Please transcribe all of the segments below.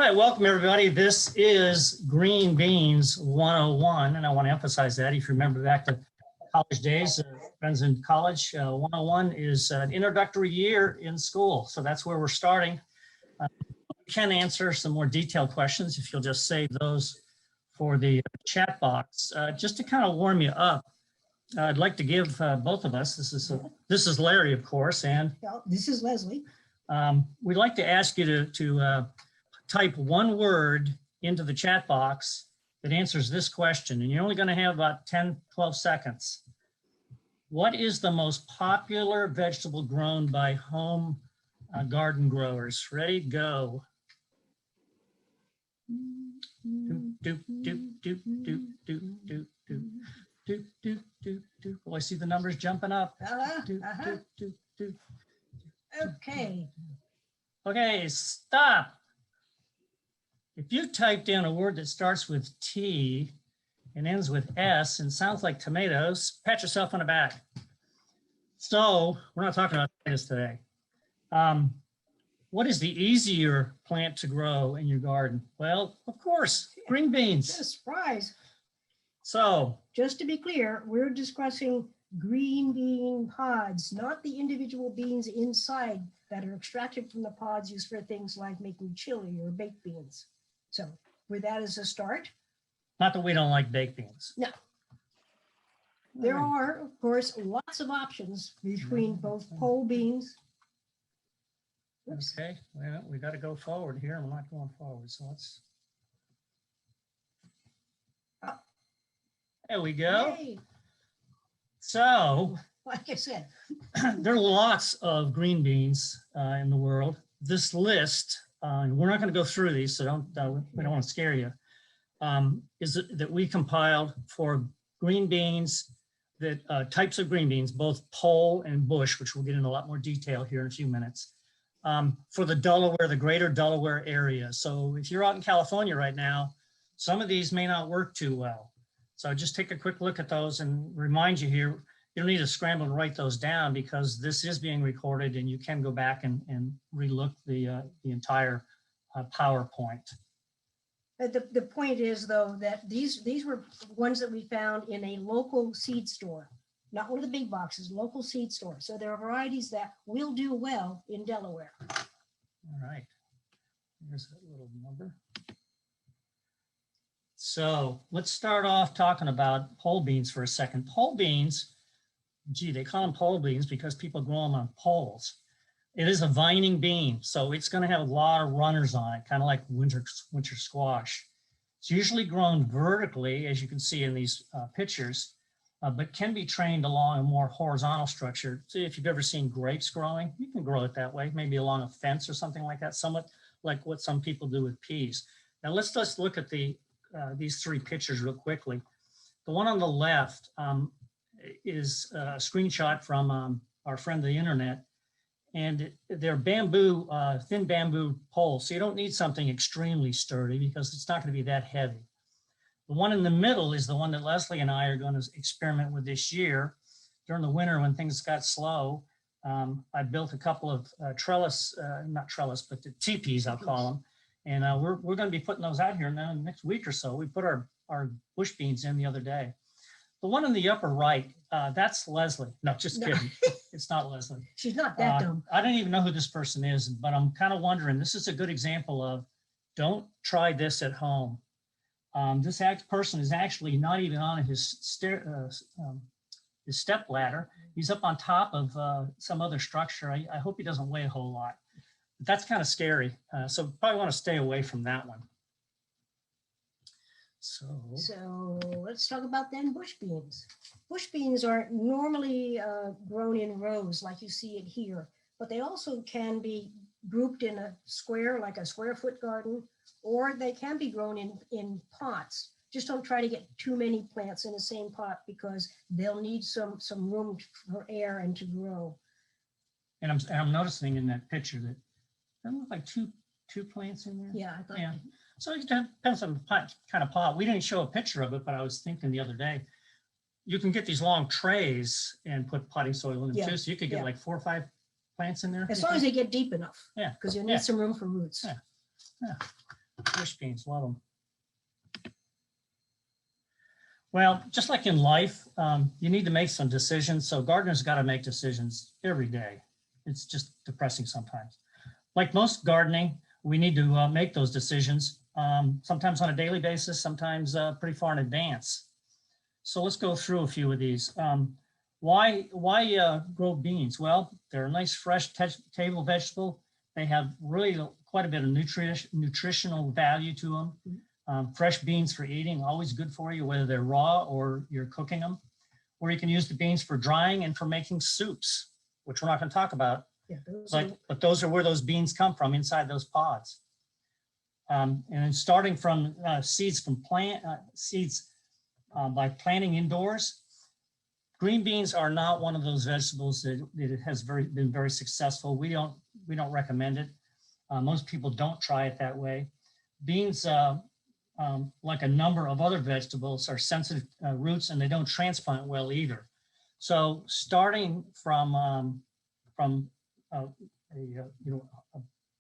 right, welcome everybody. This is Green Beans 101, and I want to emphasize that if you remember back to college days, friends in college, 101 is an introductory year in school. So that's where we're starting. We can answer some more detailed questions if you'll just save those for the chat box. Just to kind of warm you up, I'd like to give both of us, this is Larry, of course, and this is Leslie. We'd like to ask you to type one word into the chat box that answers this question, and you're only going to have about 10-12 seconds. What is the most popular vegetable grown by home garden growers? Ready, go. Oh, I see the numbers jumping up. Okay. Okay, stop. If you typed in a word that starts with T and ends with S and sounds like tomatoes, pat yourself on the back. So we're not talking about tomatoes today. What is the easier plant to grow in your garden? Well, of course, green beans. Surprise. So just to be clear, we're discussing green bean pods, not the individual beans inside that are extracted from the pods used for things like making chili or baked beans. So with that as a start. Not that we don't like baked beans. No. There are, of course, lots of options between both pole beans. Oops. Okay, well, we got to go forward here. I'm not going forward, so let's. There we go. Yay. So, like I said, there are lots of green beans in the world. This list, we're not going to go through these, so we don't want to scare you, is that we compiled for green beans, that types of green beans, both pole and bush, which we'll get into a lot more detail here in a few minutes, for the Delaware, the greater Delaware area. So if you're out in California right now, some of these may not work too well. So just take a quick look at those and remind you here, you don't need to scramble and write those down because this is being recorded and you can go back and relook the entire PowerPoint. the point is, though, that these were ones that we found in a local seed store, not one of the big boxes, local seed store. So there are varieties that will do well in Delaware. All right, here's that little number. So let's start off talking about pole beans for a second. Pole beans, gee, they call them pole beans because people grow them on poles. It is a vining bean, so it's going to have a lot of runners on it, kind of like winter squash. It's usually grown vertically, as you can see in these pictures, but can be trained along a more horizontal structure. So if you've ever seen grapes growing, you can grow it that way, maybe along a fence or something like that, somewhat like what some people do with peas. Now let's just look at these three pictures real quickly. The one on the left is a screenshot from our friend the internet, and they're bamboo, thin bamboo poles. So you don't need something extremely sturdy because it's not going to be that heavy. The one in the middle is the one that Leslie and I are going to experiment with this year. During the winter when things got slow, I built a couple of not trellis, but the teepees, I'll call them. And we're going to be putting those out here now in the next week or so. We put our bush beans in the other day. The one in the upper right, that's Leslie. No, just kidding. It's not Leslie. She's not that dumb. I don't even know who this person is, but I'm kind of wondering, this is a good example of don't try this at home. This person is actually not even on his step ladder. He's up on top of some other structure. I hope he doesn't weigh a whole lot. But that's kind of scary. So probably want to stay away from that one. So let's talk about then bush beans. Bush beans are normally grown in rows like you see it here, but they also can be grouped in a square, like a square foot garden, or they can be grown in pots. Just don't try to get too many plants in the same pot because they'll need some room for air and to grow. And I'm noticing in that picture that there look like two plants in there. Yeah, I thought. Yeah. So it depends on the kind of pot. We didn't show a picture of it, but I was thinking the other day, you can get these long trays and put potting soil in them too. So you could get like 4 or 5 plants in there. As long as they get deep enough. Yeah. Because you need some room for roots. Yeah. Bush beans, love them. Well, just like in life, you need to make some decisions. So gardeners got to make decisions every day. It's just depressing sometimes. Like most gardening, we need to make those decisions, sometimes on a daily basis, sometimes pretty far in advance. So let's go through a few of these. Why grow beans? Well, they're a nice fresh table vegetable. They have really quite a bit of nutritional value to them. Fresh beans for eating, always good for you, whether they're raw or you're cooking them. Or you can use the beans for drying and for making soups, which we're not going to talk about. Yeah, But those are where those beans come from, inside those pods. And then starting from seeds by planting indoors. Green beans are not one of those vegetables that has been very successful. We don't recommend it. Most people don't try it that way. Beans, like a number of other vegetables, are sensitive roots, and they don't transplant well either. So starting from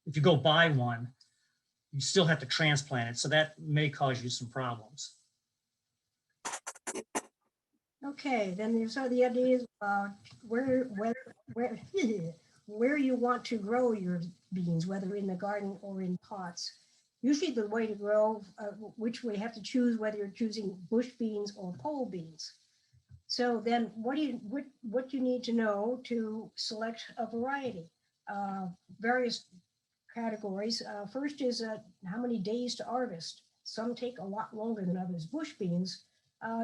if you go buy one, you still have to transplant it. So that may cause you some problems. Okay, then there's the ideas where you want to grow your beans, whether in the garden or in pots. Usually the way to grow, which we have to choose whether you're choosing bush beans or pole beans. So then what you need to know to select a variety? Various categories. First is how many days to harvest. Some take a lot longer than others. Bush beans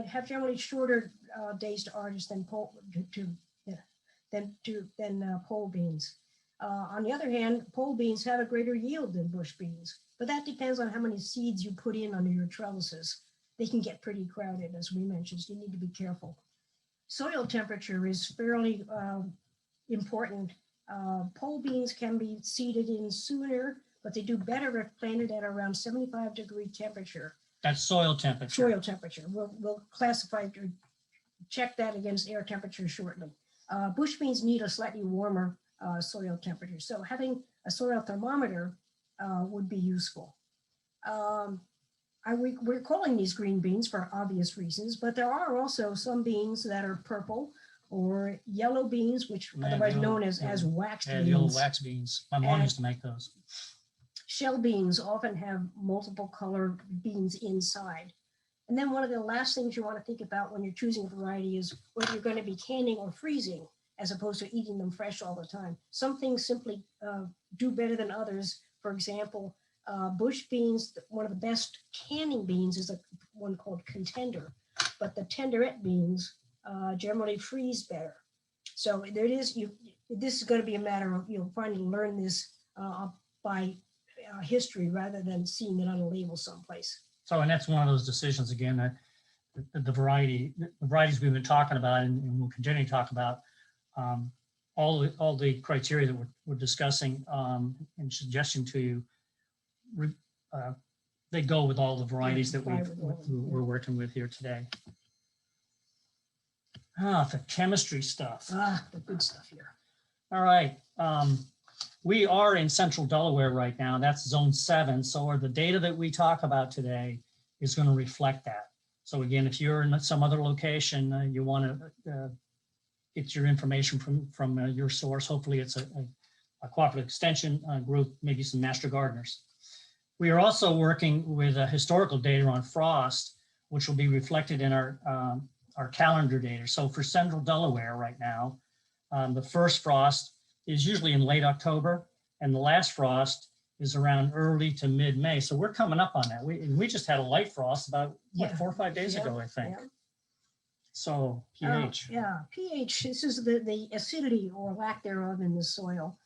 have generally shorter days to harvest than pole beans. On the other hand, pole beans have a greater yield than bush beans, but that depends on how many seeds you put in under your trellises. They can get pretty crowded, as we mentioned, so you need to be careful. Soil temperature is fairly important. Pole beans can be seeded in sooner, but they do better if planted at around 75-degree temperature. That's soil temperature. Soil temperature. We'll classify or check that against air temperature shortly. Bush beans need a slightly warmer soil temperature, so having a soil thermometer would be useful. We're calling these green beans for obvious reasons, but there are also some beans that are purple or yellow beans, which otherwise known as wax beans. The old wax beans. My mom used to make those. Shell beans often have multiple colored beans inside. And then one of the last things you want to think about when you're choosing a variety is whether you're going to be canning or freezing, as opposed to eating them fresh all the time. Some things simply do better than others. For example, bush beans, one of the best canning beans is one called Contender, but the tenderette beans generally freeze better. So there it is. This is going to be a matter of you'll finally learn this by history rather than seeing it on a label someplace. So, and that's one of those decisions again that the varieties we've been talking about and we'll continue to talk about. All the criteria that we're discussing and suggesting to you, they go with all the varieties that we're working with here today. The chemistry stuff. The good stuff here. All right. We are in central Delaware right now. That's zone 7. So the data that we talk about today is going to reflect that. So again, if you're in some other location, you want to get your information from your source. Hopefully it's a cooperative extension group, maybe some master gardeners. We are also working with historical data on frost, which will be reflected in our calendar data. So for central Delaware right now, the first frost is usually in late October, and the last frost is around early to mid-May. So we're coming up on that. We just had a light frost about 4 or 5 days ago, I think. Yeah. So pH. pH, this is the acidity or lack thereof in the soil.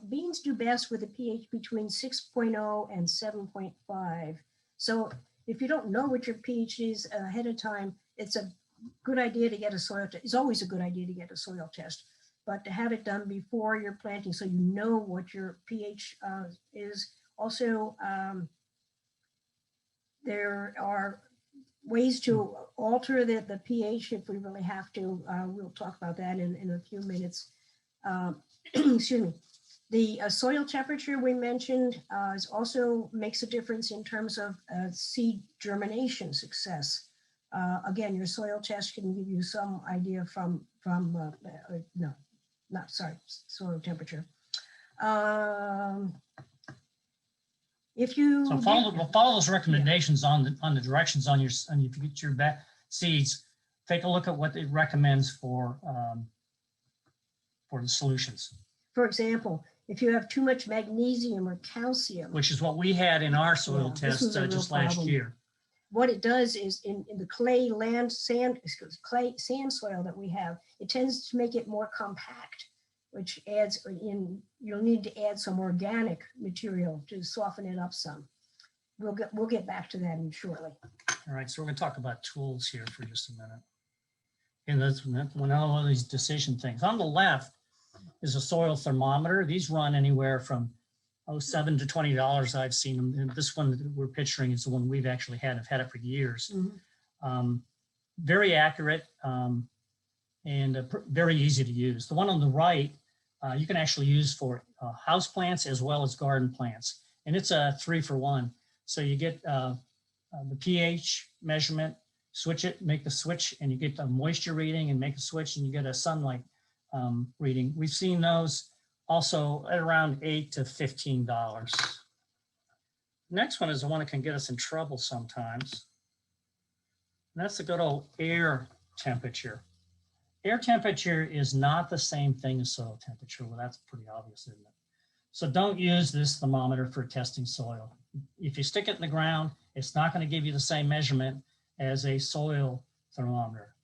Beans do best with a pH between 6.0 and 7.5. So if you don't know what your pH is ahead of time, it's a good idea to get a soil test. It's always a good idea to get a soil test, but to have it done before you're planting so you know what your pH is. Also, there are ways to alter the pH if we really have to. We'll talk about that in a few minutes. Excuse me. The soil temperature we mentioned also makes a difference in terms of seed germination success. Again, your soil test can give you some idea no, not sorry, soil temperature. If you So follow those recommendations on the directions on your, and if you get your seeds, take a look at what it recommends for the solutions. For example, if you have too much magnesium or calcium, Which is what we had in our soil this was test a real just last problem. year. what it does is in the clay sand soil that we have, it tends to make it more compact, which adds you'll need to add some organic material to soften it up some. We'll get back to that in shortly. All right, so we're going to talk about tools here for just a minute. And that's when all of these decision things. On the left is a soil thermometer. These run anywhere from $7 to $20. I've seen them. And this one that we're picturing is the one we've actually had. I've had it for years. Mm-hmm. Very accurate and very easy to use. The one on the right, you can actually use for house plants as well as garden plants. And it's a 3-for-1. So you get the pH measurement, switch it, make the switch, and you get the moisture reading and make a switch, and you get a sunlight reading. We've seen those also at around $8 to $15. Next one is the one that can get us in trouble sometimes. And that's the good old air temperature. Air temperature is not the same thing as soil temperature. Well, that's pretty obvious, isn't it? So don't use this thermometer for testing soil. If you stick it in the ground, it's not going to give you the same measurement as a soil thermometer.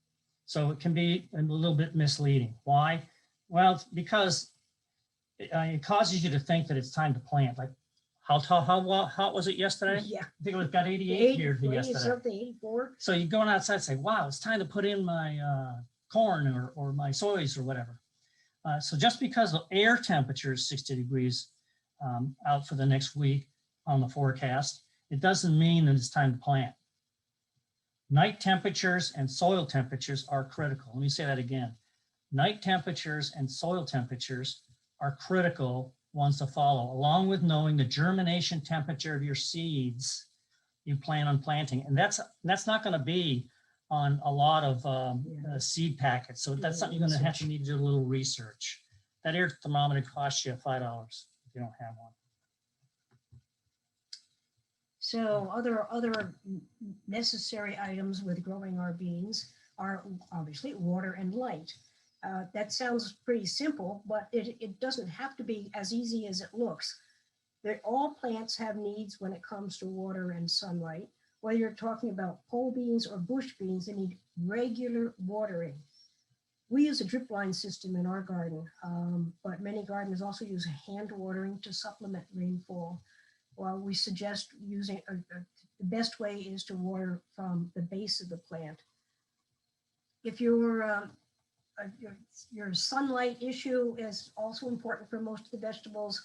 So it can be a little bit misleading. Why? Well, because it causes you to think that it's time to plant. Like, how hot was it yesterday? Yeah. I think it was got 88 here yesterday. Something, 84. So you're going outside and say, wow, it's time to put in my corn or my soys or whatever. So just because the air temperature is 60 degrees out for the next week on the forecast, it doesn't mean that it's time to plant. Night temperatures and soil temperatures are critical. Let me say that again. Night temperatures and soil temperatures are critical ones to follow, along with knowing the germination temperature of your seeds you plan on planting. And that's not going to be on a lot of seed packets. So that's something you're going to need to do a little research. That air thermometer costs you $5 if you don't have one. So other necessary items with growing our beans are obviously water and light. That sounds pretty simple, but it doesn't have to be as easy as it looks. All plants have needs when it comes to water and sunlight. Whether you're talking about pole beans or bush beans, they need regular watering. We use a drip line system in our garden, but many gardeners also use hand watering to supplement rainfall. Well, we suggest using the best way is to water from the base of the plant. If your sunlight issue is also important for most of the vegetables,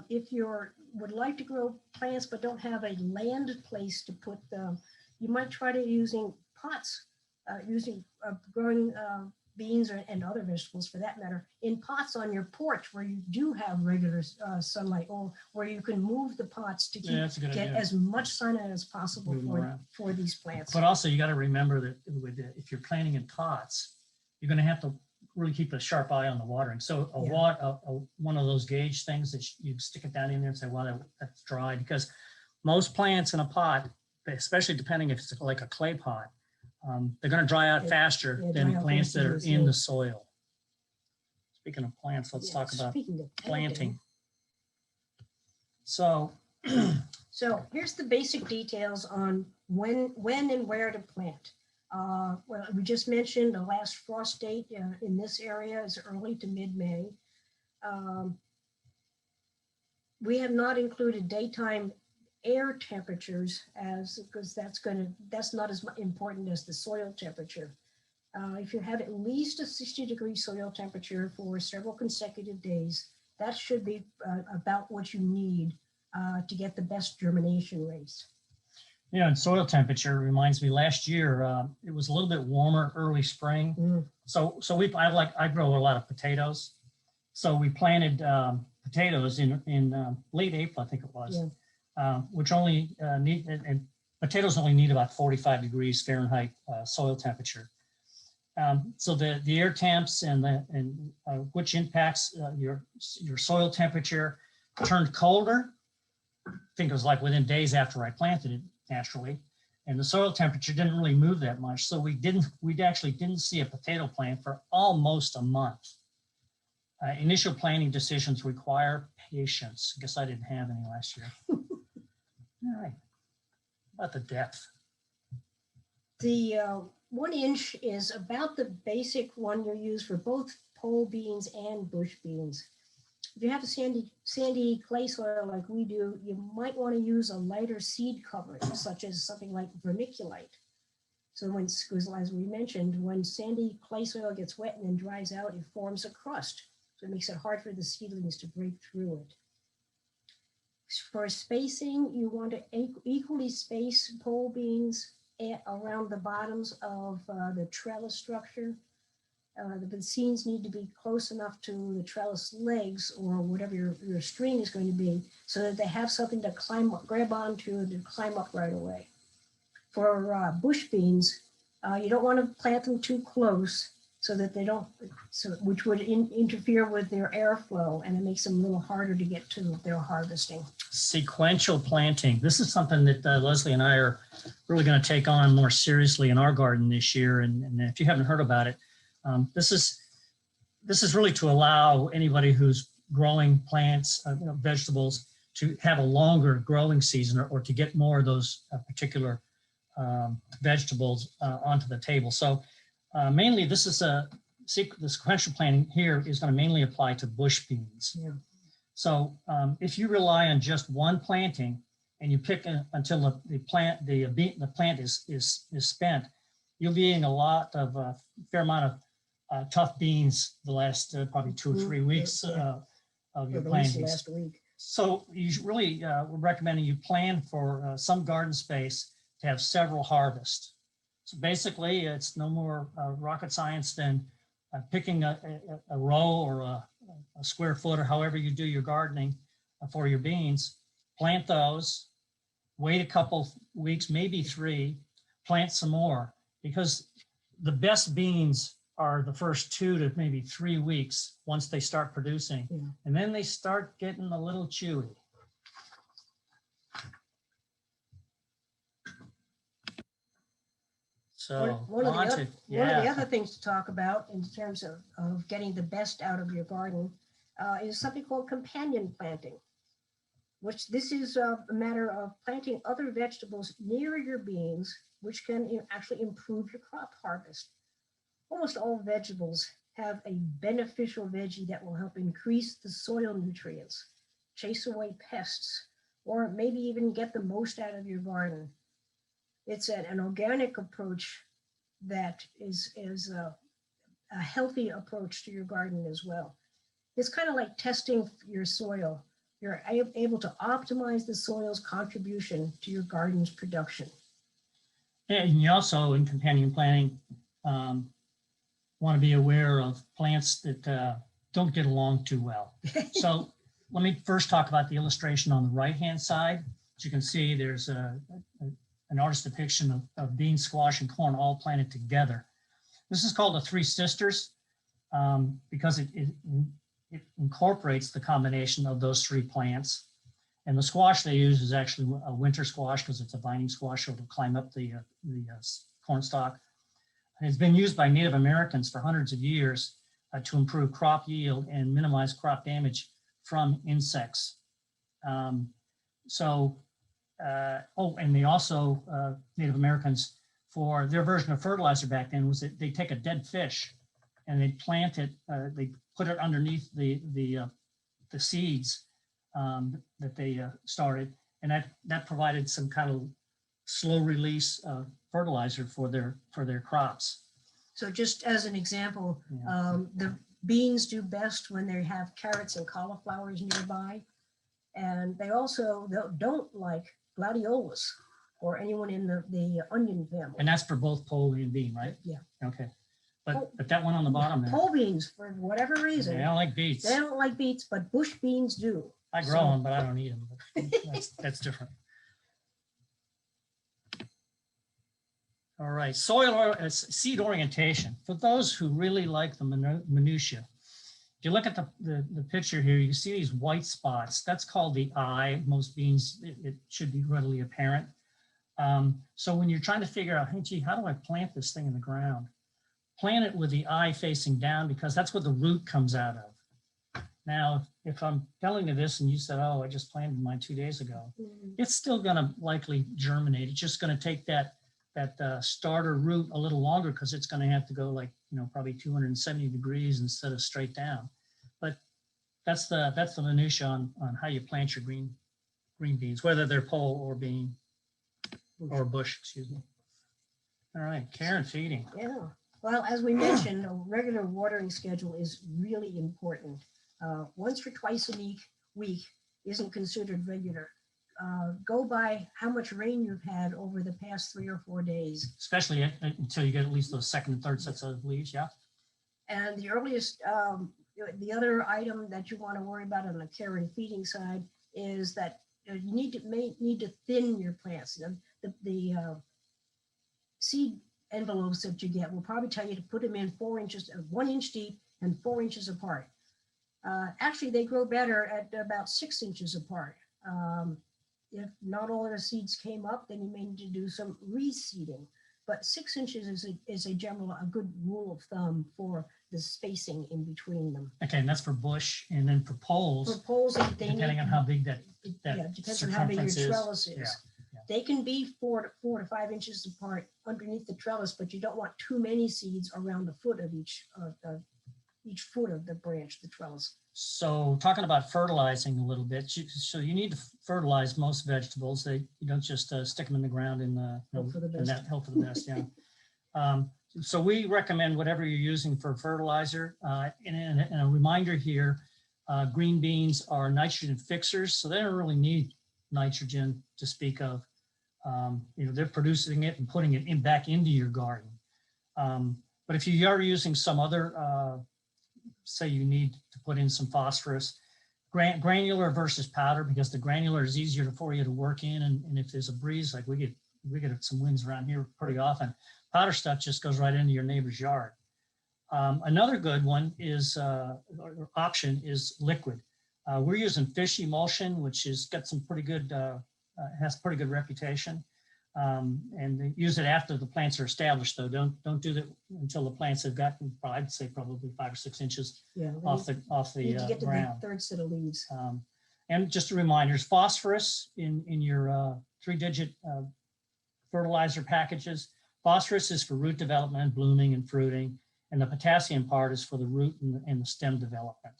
if you would like to grow plants but don't have a land place to put them, you might try to using pots, growing beans and other vegetables for that matter in pots on your porch where you do have regular sunlight, or where you can move the pots to get as much sunlight as possible for these plants. But also you got to remember that if you're planting in pots, you're going to have to really keep a sharp eye on the watering. So one of those gauge things that you stick it down in there and say, well, that's dry, because most plants in a pot, especially depending if it's like a clay pot, they're going to dry out faster than plants that are in the soil. Speaking of plants, let's talk about planting. So here's the basic details on when and where to plant. Well, we just mentioned the last frost date in this area is early to mid-May. We have not included daytime air temperatures because that's not as important as the soil temperature. If you have at least a 60-degree soil temperature for several consecutive days, that should be about what you need to get the best germination rates. Yeah, and soil temperature reminds me. Last year it was a little bit warmer, early spring. So I grow a lot of potatoes. So we planted potatoes in late April, I think it was, which only need, and potatoes only need about 45 degrees Fahrenheit soil temperature. So the air temps and which impacts your soil temperature turned colder. I think it was like within days after I planted it naturally, and the soil temperature didn't really move that much. So we actually didn't see a potato plant for almost a month. Initial planting decisions require patience. I guess I didn't have any last year. All right, about the depth. The 1 inch is about the basic one you use for both pole beans and bush beans. If you have a sandy clay soil like we do, you might want to use a lighter seed covering, such as something like vermiculite. So as we mentioned, when sandy clay soil gets wet and then dries out, it forms a crust. So it makes it hard for the seedlings to break through it. For spacing, you want to equally space pole beans around the bottoms of the trellis structure. The seeds need to be close enough to the trellis legs or whatever your string is going to be so that they have something to grab onto and to climb up right away. For bush beans, you don't want to plant them too close so that they don't, which would interfere with their airflow, and it makes them a little harder to get to their harvesting. Sequential planting. This is something that Leslie and I are really going to take on more seriously in our garden this year. And if you haven't heard about it, this is really to allow anybody who's growing plants, vegetables, to have a longer growing season or to get more of those particular vegetables onto the table. So mainly this is the sequential planting here is going to mainly apply to bush beans. Yeah. So if you rely on just one planting and you pick until the plant is spent, you'll be eating a fair amount of tough beans the last probably 2 or 3 weeks of your plantings. Last week. So you really we're recommending you plan for some garden space to have several harvests. So basically, it's no more rocket science than picking a row or a square foot or however you do your gardening for your beans. Plant those, wait a couple weeks, maybe 3, plant some more, because the best beans are the first 2 to maybe 3 weeks once they start producing, and then they start getting a little chewy. So one of the other things to talk about in terms of getting the best out of your garden is something called companion planting, which this is a matter of planting other vegetables near your beans, which can actually improve your crop harvest. Almost all vegetables have a beneficial veggie that will help increase the soil nutrients, chase away pests, or maybe even get the most out of your garden. It's an organic approach that is a healthy approach to your garden as well. It's kind of like testing your soil. You're able to optimize the soil's contribution to your garden's production. And you also, in companion planting, want to be aware of plants that don't get along too well. So let me first talk about the illustration on the right-hand side. As you can see, there's an artist's depiction of bean, squash, and corn all planted together. This is called the Three Sisters because it incorporates the combination of those 3 plants. And the squash they use is actually a winter squash because it's a vining squash, so it'll climb up the corn stalk. And it's been used by Native Americans for hundreds of years to improve crop yield and minimize crop damage from insects. And they also, Native Americans, for their version of fertilizer back then was that they take a dead fish and they plant it, they put it underneath the seeds that they started, and that provided some kind of slow release fertilizer for their crops. So just as an example, the beans do best when they have carrots and cauliflowers nearby, and they also don't like gladiolas or anyone in the onion family. And that's for both pole and bean, right? Yeah. Okay. but that one on the bottom there, Pole beans, for whatever reason, they don't like beets. they don't like beets, but bush beans do. I grow them, but I don't eat them. That's different. All right, seed orientation. For those who really like the minutia, if you look at the picture here, you see these white spots. That's called the eye. Most beans, it should be readily apparent. So when you're trying to figure out, hey, gee, how do I plant this thing in the ground? Plant it with the eye facing down because that's where the root comes out of. Now, if I'm telling you this and you said, oh, I just planted mine 2 days ago, it's still going to likely germinate. It's just going to take that starter root a little longer because it's going to have to go like, probably 270 degrees instead of straight down. But that's the minutia on how you plant your green beans, whether they're pole or bean or bush, excuse me. All right, care and feeding. Yeah. Well, as we mentioned, a regular watering schedule is really important. Once or twice a week isn't considered regular. Go by how much rain you've had over the past 3 or 4 days. Especially until you get at least those second and third sets of leaves, yeah. And the earliest, the other item that you want to worry about on the care and feeding side is that you need to thin your plants. The seed envelopes that you get will probably tell you to put them in 1 inch deep and 4 inches apart. Actually, they grow better at about 6 inches apart. If not all of the seeds came up, then you may need to do some reseeding. But 6 inches is a good rule of thumb for the spacing in between them. Okay, and that's for bush, and then for poles. For poles, depending on how big that depends on how big your trellis is. Yeah. They can be 4 to 5 inches apart underneath the trellis, but you don't want too many seeds around the foot of each foot of the branch, the trellis. So talking about fertilizing a little bit, so you need to fertilize most vegetables. You don't just stick them in the ground and Hope for the best. Hope for the best, yeah. So we recommend whatever you're using for fertilizer. And a reminder here, green beans are nitrogen fixers, so they don't really need nitrogen to speak of. They're producing it and putting it back into your garden. But if you are using some other say you need to put in some phosphorus, granular versus powder, because the granular is easier for you to work in, and if there's a breeze, like we get some winds around here pretty often, powder stuff just goes right into your neighbor's yard. Another good one is option is liquid. We're using fish emulsion, which has got some pretty good has pretty good reputation. And they use it after the plants are established, though. Don't do that until the plants have gotten, I'd say, probably 5 or 6 inches off the need to get to ground. the third set of leaves. And just a reminder, phosphorus in your 3-digit fertilizer packages. Phosphorus is for root development, blooming, and fruiting, and the potassium part is for the root and the stem development.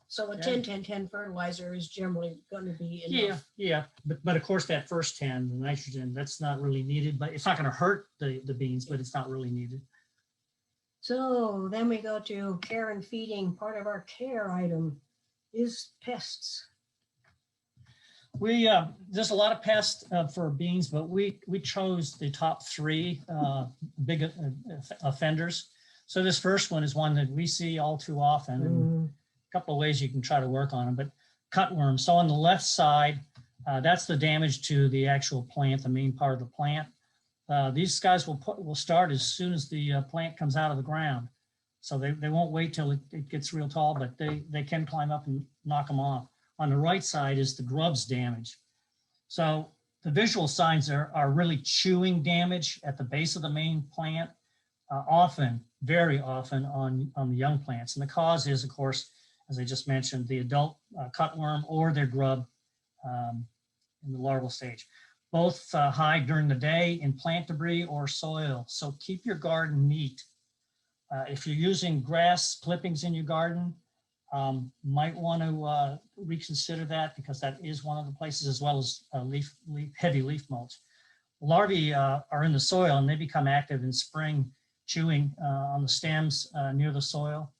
So a 10-10-10 fertilizer is generally going to be enough. Yeah. But of course that first 10, the nitrogen, that's not really needed, but it's not going to hurt the beans, but it's not really needed. So then we go to care and feeding. Part of our care item is pests. There's a lot of pests for beans, but we chose the top 3 big offenders. So this first one is one that we see all too often. And couple of ways you can try to work on them, but cutworms. So on the left side, that's the damage to the actual plant, the main part of the plant. These guys will start as soon as the plant comes out of the ground. So they won't wait till it gets real tall, but they can climb up and knock them off. On the right side is the grubs damage. So the visual signs are really chewing damage at the base of the main plant, often, very often on the young plants. And the cause is, of course, as I just mentioned, the adult cutworm or their grub in the larval stage. Both hide during the day in plant debris or soil. So keep your garden neat. If you're using grass clippings in your garden, might want to reconsider that, because that is one of the places, as well as heavy leaf mulch. Larvae are in the soil and they become active in spring, chewing on the stems near the soil.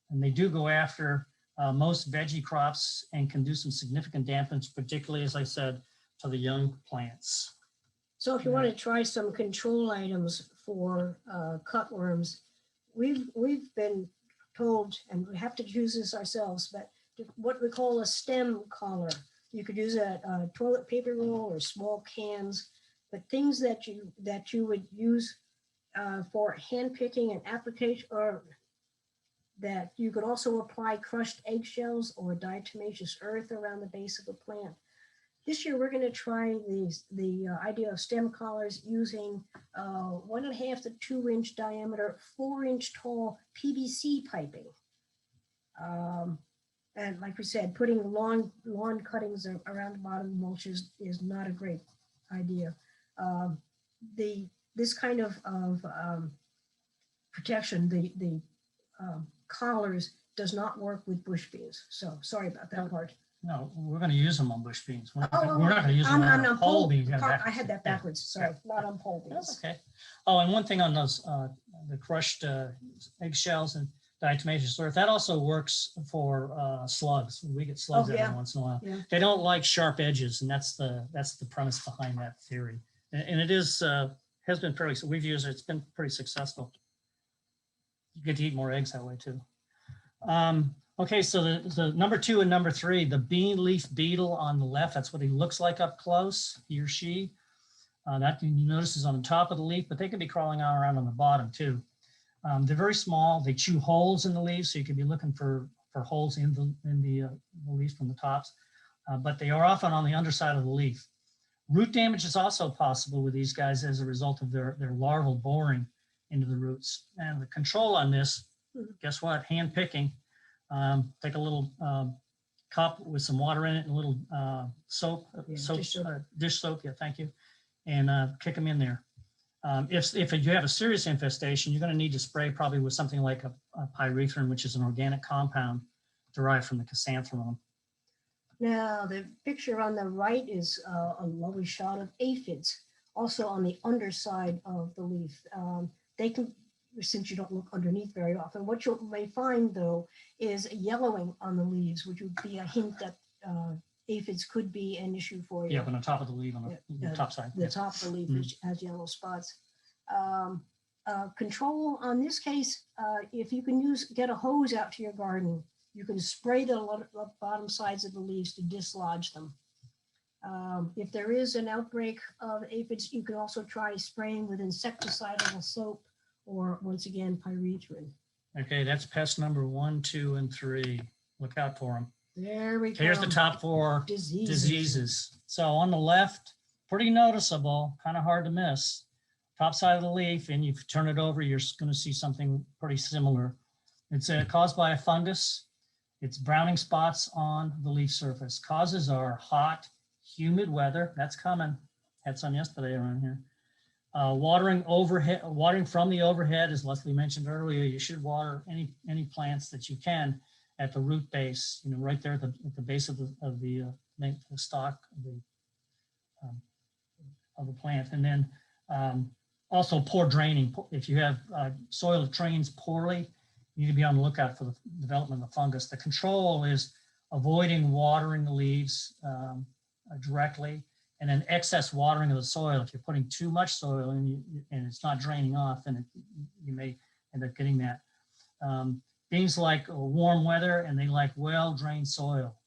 And they do go after most veggie crops and can do some significant damage, particularly, as I said, to the young plants. So if you want to try some control items for cutworms, we've been told, and we have to choose this ourselves, but what we call a stem collar. You could use a toilet paper roll or small cans, but things that you would use for hand picking and application, or that you could also apply crushed eggshells or diatomaceous earth around the base of a plant. This year, we're going to try the idea of stem collars using 1.5 to 2 inch diameter, 4 inch tall PVC piping. And like we said, putting lawn cuttings around the bottom of the mulch is not a great idea. This kind of protection, the collars, does not work with bush beans. So sorry about that part. No, we're going to use them on bush beans. We're not Oh, going to use them on pole beans. I had that backwards. Sorry, not on pole beans. That's okay. Oh, and one thing on those, the crushed eggshells and diatomaceous earth, that also works for slugs. We get slugs Oh, yeah. every once in a while. Yeah. They don't like sharp edges, and that's the premise behind that theory. And it is has been pretty. So we've used it. It's been pretty successful. You get to eat more eggs that way too. Okay, so the number 2 and number 3, the bean leaf beetle on the left, that's what he looks like up close, he or she. That you notice is on the top of the leaf, but they can be crawling around on the bottom too. They're very small. They chew holes in the leaves, so you could be looking for holes in the leaf from the tops, but they are often on the underside of the leaf. Root damage is also possible with these guys as a result of their larval boring into the roots. And the control on this, guess what? Hand picking. Take a little cup with some water in it and a little soap, dish soap. Yeah, thank you. And kick them in there. If you have a serious infestation, you're going to need to spray probably with something like a pyrethrin, which is an organic compound derived from the chrysanthemum. Now, the picture on the right is a lovely shot of aphids, also on the underside of the leaf. They can, since you don't look underneath very often, what you may find, though, is a yellowing on the leaves, which would be a hint that aphids could be an issue for you. Yeah, but on top of the leaf, on the top side. The top of the leaf has yellow spots. Control on this case, if you can get a hose out to your garden, you can spray the bottom sides of the leaves to dislodge them. If there is an outbreak of aphids, you can also try spraying with insecticidal soap, or once again, pyrethrin. Okay, that's pest number 1, 2, and 3. Look out for them. There we go. Here's the top 4 diseases. So on the left, pretty noticeable, kind of hard to miss. Top side of the leaf, and if you turn it over, you're going to see something pretty similar. It's caused by a fungus. It's browning spots on the leaf surface. Causes are hot, humid weather. That's coming. Had some yesterday around here. Watering from the overhead, as Leslie mentioned earlier, you should water any plants that you can at the root base, right there at the base of the stalk of the plant. And then also poor draining. If you have soil that drains poorly, you need to be on the lookout for the development of fungus. The control is avoiding watering the leaves directly. And then excess watering of the soil. If you're putting too much soil in and it's not draining off, then you may end up getting that. Beans like warm weather, and they like well-drained soil.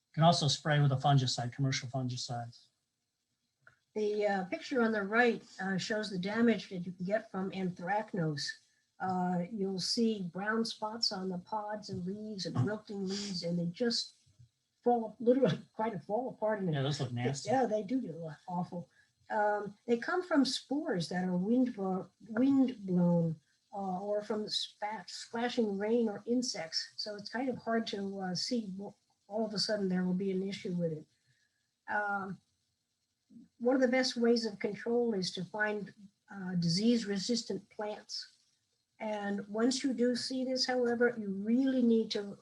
You can also spray with a fungicide, commercial fungicides. The picture on the right shows the damage that you can get from anthracnose. You'll see brown spots on the pods and leaves and wilting leaves, and they just literally quite a fall apart. Yeah, those look nasty. Yeah, they do look awful. They come from spores that are wind blown or from splashing rain or insects. So it's kind of hard to see. All of a sudden there will be an issue with it. One of the best ways of control is to find disease-resistant plants. And once you do see this, however, you really need to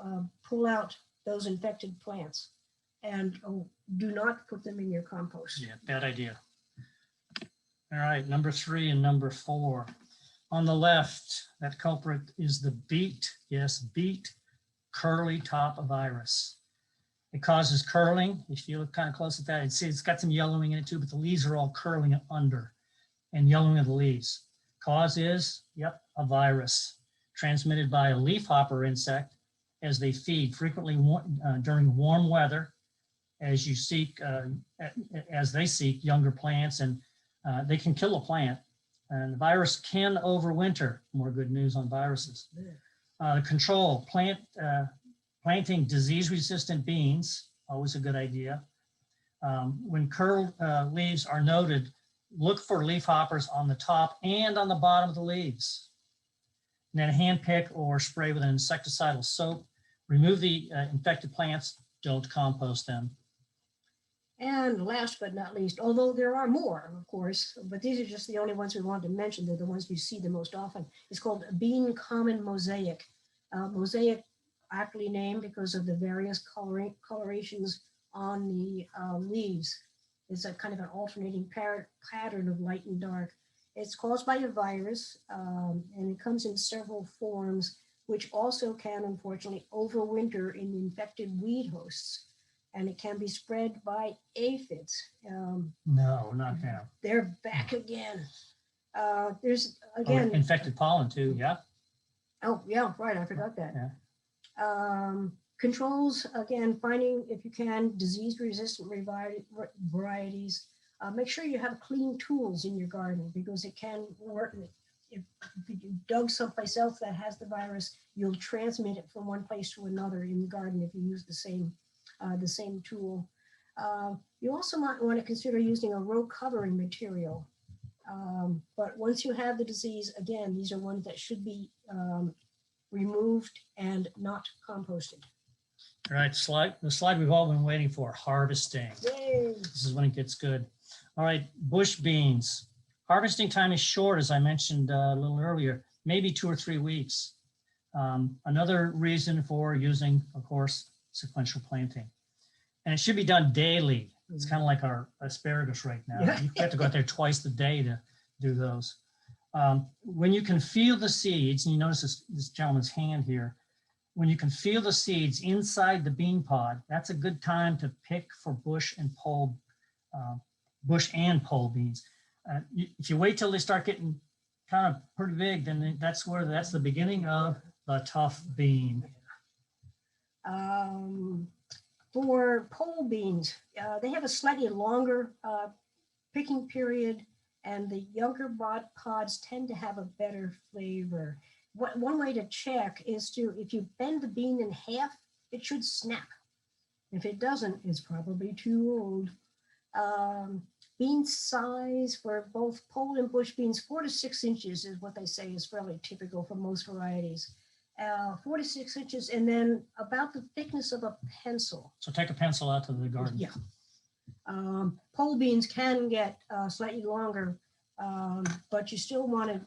pull out those infected plants and do not put them in your compost. Yeah, bad idea. All right, number 3 and number 4. On the left, that culprit is the beet, yes, beet curly top of iris. It causes curling. If you look kind of close at that, it's got some yellowing in it too, but the leaves are all curling under and yellowing of the leaves. Cause is, yep, a virus transmitted by a leafhopper insect as they feed frequently during warm weather, as they seek younger plants, and they can kill a plant. And the virus can overwinter. More good news on viruses. Control planting disease-resistant beans, always a good idea. When curled leaves are noted, look for leafhoppers on the top and on the bottom of the leaves. And then hand pick or spray with an insecticidal soap. Remove the infected plants. Don't compost them. And last but not least, although there are more, of course, but these are just the only ones we wanted to mention. They're the ones you see the most often. It's called bean common mosaic. Mosaic aptly named because of the various colorations on the leaves. It's a kind of an alternating pattern of light and dark. It's caused by a virus, and it comes in several forms, which also can, unfortunately, overwinter in infected weed hosts. And it can be spread by aphids. No, not now. They're back again. There's, again... infected pollen too, yeah? Oh, yeah, right, I forgot that. Yeah. Controls, again, finding, if you can, disease-resistant varieties. Make sure you have clean tools in your garden, because it can work. If you dug someplace else that has the virus, you'll transmit it from one place to another in the garden if you use the same tool. You also might want to consider using a row covering material. But once you have the disease, again, these are ones that should be removed and not composted. All right, the slide we've all been waiting for, harvesting. Yay. This is when it gets good. All right, bush beans. Harvesting time is short, as I mentioned a little earlier, maybe 2 or 3 weeks. Another reason for using, of course, sequential planting. And it should be done daily. It's kind of like our asparagus right now. Yeah. You have to go out there twice a day to do those. When you can feel the seeds, and you notice this gentleman's hand here, when you can feel the seeds inside the bean pod, that's a good time to pick for bush and pole beans. If you wait till they start getting kind of pretty big, then that's the beginning of the tough bean. For pole beans, they have a slightly longer picking period, and the younger pods tend to have a better flavor. One way to check is if you bend the bean in half, it should snap. If it doesn't, it's probably too old. Bean size for both pole and bush beans, 4 to 6 inches is what they say is fairly typical for most varieties. 4 to 6 inches, and then about the thickness of a pencil. So take a pencil out to the garden. Yeah. Pole beans can get slightly longer, but you still want to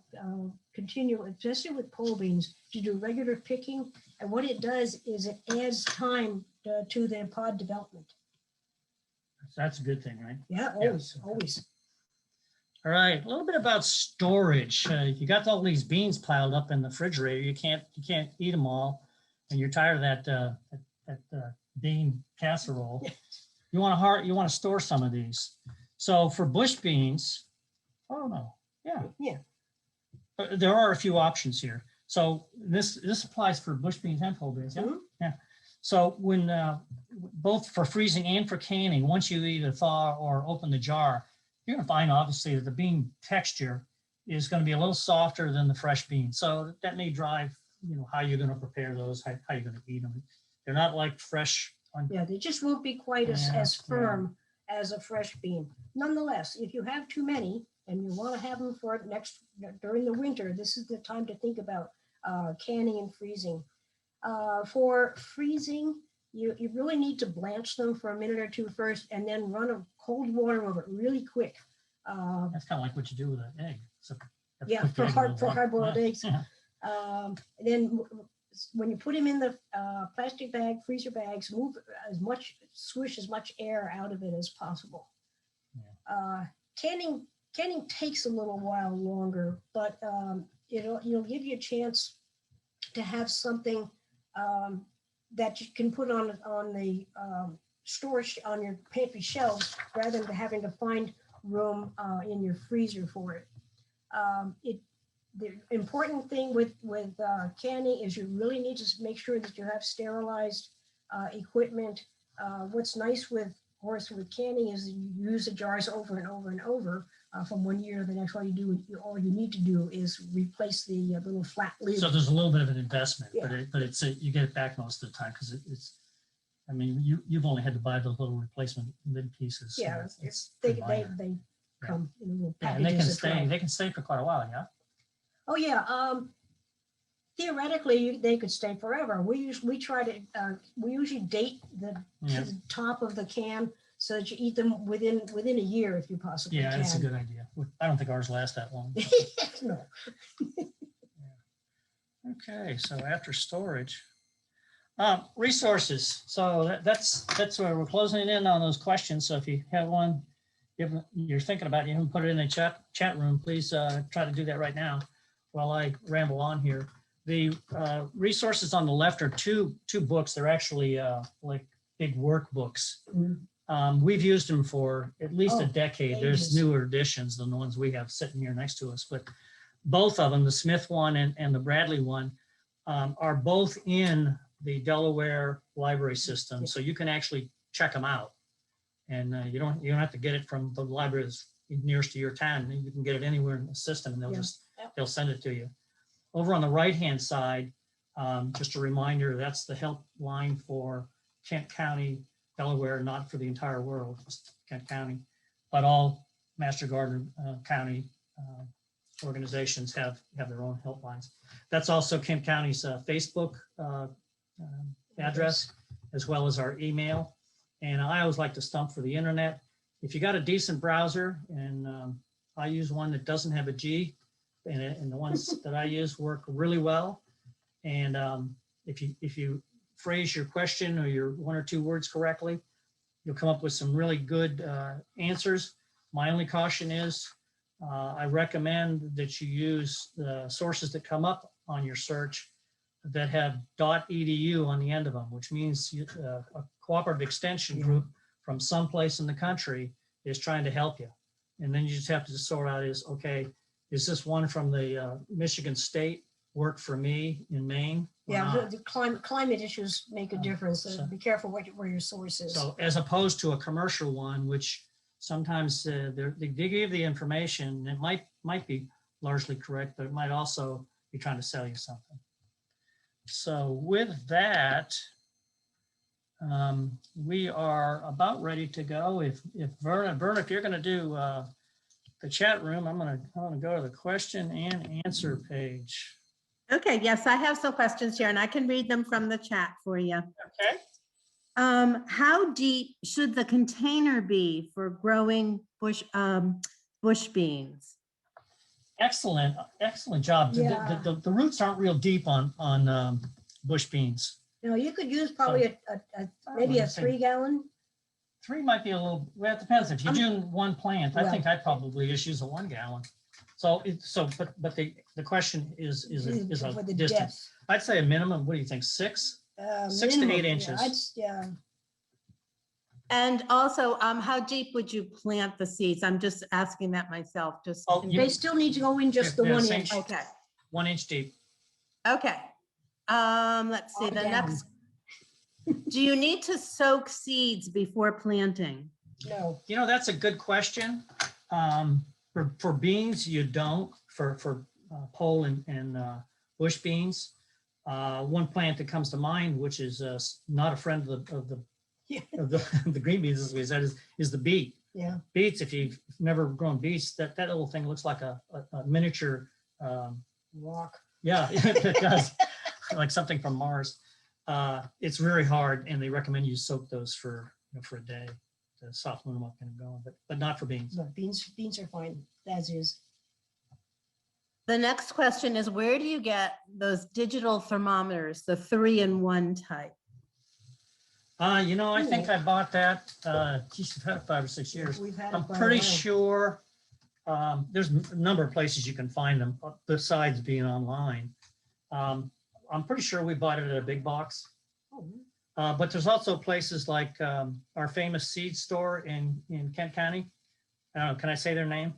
continue, especially with pole beans, to do regular picking. And what it does is it adds time to their pod development. That's a good thing, right? Yeah, always, always. All right, a little bit about storage. If you got all these beans piled up in the refrigerator, you can't eat them all, and you're tired of that bean casserole. You want to store some of these. So for bush beans, there are a few options here. So this applies for bush beans and pole beans. Yeah. Mm-hmm. Yeah. So when both for freezing and for canning, once you either thaw or open the jar, you're going to find obviously that the bean texture is going to be a little softer than the fresh bean. So that may drive, how you're going to prepare those, how you're going to eat them. They're not like fresh. Yeah, they just won't be quite as firm as a fresh bean. Nonetheless, if you have too many and you want to have them for during the winter, this is the time to think about canning and freezing. For freezing, you really need to blanch them for a minute or two first, and then run a cold water over it really quick. That's kind of like what you do with an egg. So for hard-boiled eggs. Yeah. Then when you put them in the plastic bag, freezer bags, swish as much air out of it as possible. Yeah. Canning takes a little while longer, but it'll give you a chance to have something that you can put on the storage on your pantry shelves rather than having to find room in your freezer for it. The important thing with canning is you really need to make sure that you have sterilized equipment. What's nice with canning is you use the jars over and over and over from one year to the next. All you need to do is replace the little flat lid. So there's a little bit of an investment, Yeah. but it's you get it back most of the time because it's. I mean, you've only had to buy those little replacement lid pieces. so Yeah, it's they pretty minor. come in little Yeah, and they can packages. of stay. 12. They can stay for quite a while. Yeah. Oh, yeah. Theoretically, they could stay forever. We usually date the Yeah. top of the can so that you eat them within a year if you possibly Yeah, can. that's a good idea. I don't think ours last that long. No. Okay, so after storage, resources. So that's where we're closing in on those questions. So if you have one, if you're thinking about it, you haven't put it in the chat room, please try to do that right now while I ramble on here. The resources on the left are two books. They're actually like big workbooks. We've used them for at least a decade. There's ages. newer editions than the ones we have sitting here next to us, but both of them, the Smith one and the Bradley one, are both in the Delaware library system. So you can actually check them out. And you don't have to get it from the library that's nearest to your town. You can get it anywhere in the system and they'll send it to you. Over on the right-hand side, just a reminder, that's the helpline for Kent County, Delaware, not for the entire world, just Kent County, but all Master Gardener County organizations have their own helplines. That's also Kent County's Facebook address, as well as our email. And I always like to stump for the internet. If you got a decent browser, and I use one that doesn't have a G, and the ones that I use work really well. And if you phrase your question or your one or two words correctly, you'll come up with some really good answers. My only caution is I recommend that you use the sources that come up on your search that have .edu on the end of them, which means a cooperative extension group from someplace in the country is trying to help you. And then you just have to sort out okay, is this one from the Michigan State work for me in Maine? Yeah, the climate issues make a difference. So so- be careful where your source is. So as opposed to a commercial one, which sometimes they give the information, it might be largely correct, but it might also be trying to sell you something. So with that, we are about ready to go. If Verna, if you're going to do the chat room, I'm going to go to the question and answer page. Okay, yes, I have some questions here and I can read them from the chat for you. Okay. How deep should the container be for growing bush beans? Excellent job. Yeah. The roots aren't real deep on bush beans. You know, you could use probably maybe a 3-gallon. 3 might be a little, well, it depends. If you're doing one plant, I Well- think I'd probably just use a 1 gallon. So but the question is a For the distance. depth. I'd say a minimum, what do you think, 6? 6 to 8 inches. And also, how deep would you plant the seeds? I'm just asking that myself, just. Oh, you- They still need to go in just the Yeah, 1 same. inch. Okay, 1 inch deep. okay. Let's see, On the down. next. Do you need to soak seeds before planting? No, You know, that's a good question. For beans, you don't. For pole and bush beans, one plant that comes to mind, which is not a friend of the green beans, as we said, is the beet. yeah. Beets, if you've never grown beets, that little thing looks like a miniature. Rock. Yeah, it does, like something from Mars. It's very hard, and they recommend you soak those for a day to soften them up and going, but not for beans. No, beans are fine as is. The next question is, where do you get those digital thermometers, the 3-in-1 type? I think I bought that, geez, I've had it 5 or 6 years. We've had it I'm quite a pretty while. sure there's a number of places you can find them besides being online. I'm pretty sure we bought it at a big box. But there's also places like our famous seed store in Kent County. I don't know, can I say their name?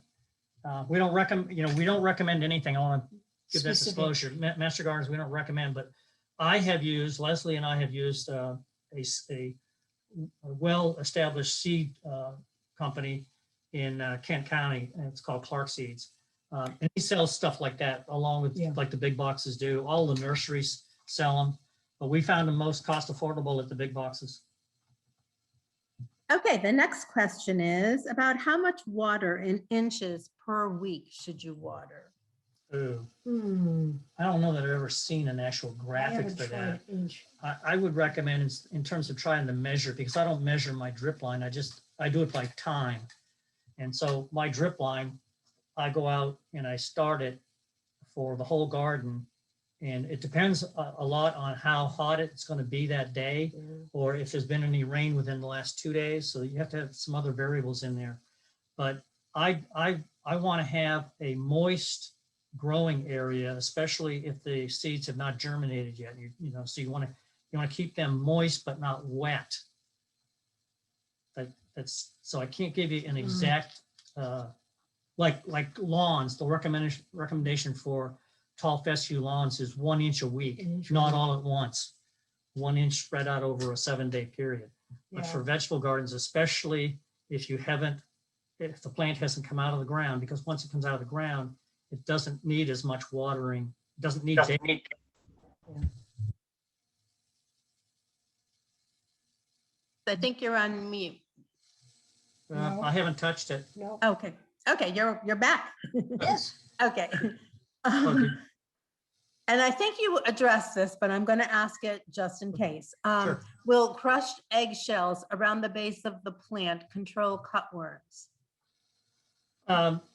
We don't recommend, we don't recommend anything. I want to give that Specific. disclosure. Master Gardens, we don't recommend, but Leslie and I have used a well-established seed company in Kent County, and it's called Clark Seeds. And he sells stuff like that along with Yeah. like the big boxes do. All the nurseries sell them, but we found them most cost affordable at the big boxes. Okay, the next question is about how much water in inches per week should you water? Ooh, Hmm. I don't know that I've ever seen an actual I graphic haven't for tried that. inch. I would recommend in terms of trying to measure, because I don't measure my drip line. I do it by time. And so my drip line, I go out and I start it for the whole garden. And it depends a lot on how hot it's going to be that day, Yeah. or if there's been any rain within the last 2 days. So you have to have some other variables in there. But I want to have a moist growing area, especially if the seeds have not germinated yet. So you want to keep them moist but not wet. That's so I can't give you an exact like lawns. The recommendation for tall fescue lawns is 1 inch a week, An inch a not week. all at once. 1 inch spread out over a 7-day period. But Yeah. for vegetable gardens, especially if the plant hasn't come out of the ground, because once it comes out of the ground, it doesn't need as much watering. It doesn't need. I think you're on mute. No. I haven't touched it. No. Okay, okay, you're back. Yes. Okay. Okay. And I think you addressed this, but I'm going to ask it just in case. Sure. Will crushed eggshells around the base of the plant control cutworms?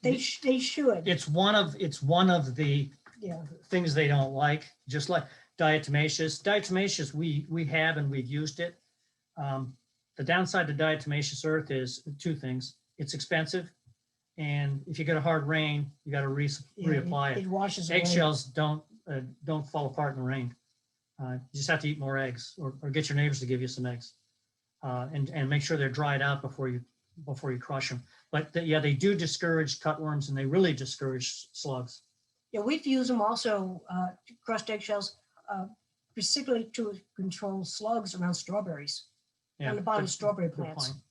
They should. It's one of the Yeah. things they don't like, just like diatomaceous. Diatomaceous, we have and we've used it. The downside to diatomaceous earth is 2 things. It's expensive, and if you get a hard rain, you got to reapply it. It washes away. Eggshells don't fall apart in the rain. You just have to eat more eggs, or get your neighbors to give you some eggs, and make sure they're dried out before you crush them. But they do discourage cutworms, and they really discourage slugs. Yeah, we've used them also, crushed eggshells, specifically to control slugs around strawberries, Yeah, on the bottom of good- strawberry good plants. point.